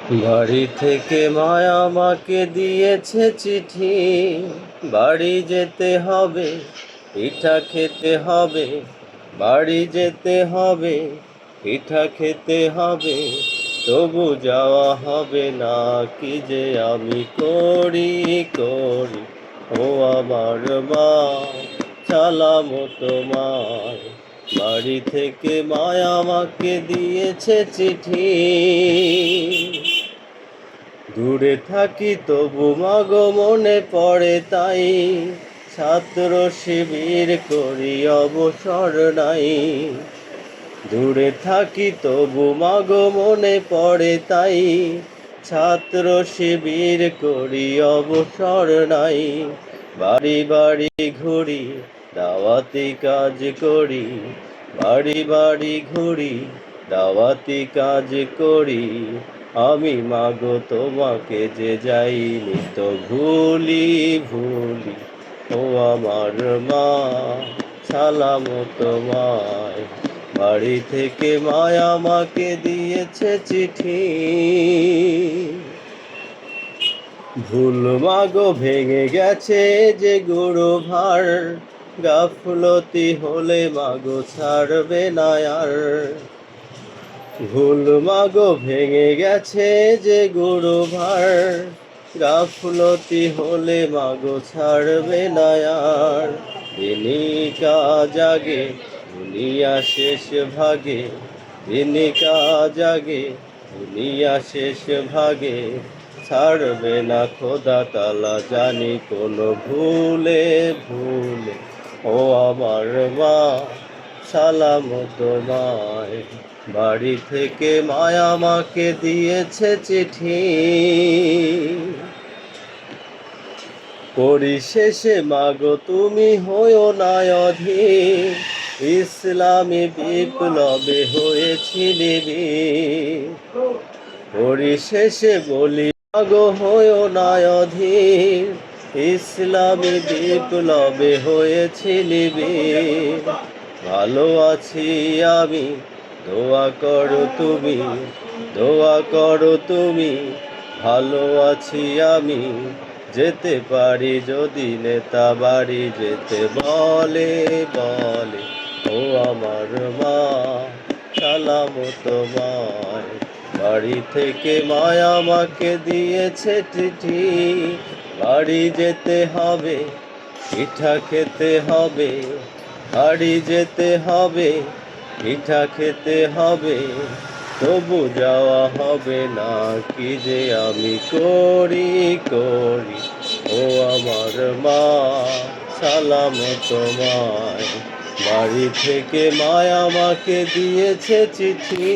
বাড়ি থেকে মায়া আমাকে দিয়েছে চিঠি, বাড়ি যেতে হবে, পিঠা খেতে হবে। বাড়ি যেতে হবে, পিঠা খেতে হবে, তবু যাওয়া হবে না। কি যে আমি করি করি, ও আমার মা, সালাম তোমায়। বাড়ি থেকে মায়া আমাকে দিয়েছে চিঠি, দূরে থাকি তবু মাগো মনে পড়ে তাই। ছাত্র শিবির করি অবসর নাই, দূরে থাকি তবু মাগো মনে পড়ে তাই। ছাত্র শিবির করি অবসর নাই। বাড়ি বাড়ি ঘুরি, দাওয়াতি কাজ করি। বাড়ি বাড়ি ঘুরি, দাওয়াতি কাজ করি। আমি মাগো তোমাকে যে যাইনি তো ভুলি ভুলি, ও আমার মা, সালাম তোমায়। বাড়ি থেকে মায়া আমাকে দিয়েছে চিঠি, ভুল মাগো ভেঙে গেছে যে গুরু ভার। গাফলতি হলে মাগো ছাড়বে না আর। ভুল মাগো ভেঙে গেছে যে গুরু ভার। গাফলতি হলে মাগো ছাড়বে না আর। দিনিকা জাগে, দুনিয়া শেষ ভাগে। দিনিকা জাগে, দুনিয়া শেষ ভাগে। ছাড়বে না খোদা তালা জানি কোনো ভুলে ভুলে, ও আমার মা, সালাম তোমায়। বাড়ি থেকে মায়া আমাকে দিয়েছে চিঠি, পরিশেষে মাগো তুমি হয়ো না অধীর। ইসলামী বিপ্লবে হয়েছিলে বীর। পরিশেষে বলি মাগো হয়ো না অধীর। ইসলামী বিপ্লবে হয়েছিলে বীর। ভালো আছি আমি, দোয়া করো তুমি, দোয়া করো তুমি। ভালো আছি আমি, যেতে পারি যদি নেতা বাড়ি যেতে বলে বলে, ও আমার মা, সালাম তোমায়। বাড়ি থেকে মায়া আমাকে দিয়েছে চিঠি, বাড়ি যেতে হবে, পিঠা খেতে হবে। বাড়ি যেতে হবে, পিঠা খেতে হবে, তবু যাওয়া হবে না। কি যে আমি করি করি, ও আমার মা, সালাম তোমায়। বাড়ি থেকে মায়া আমাকে দিয়েছে চিঠি।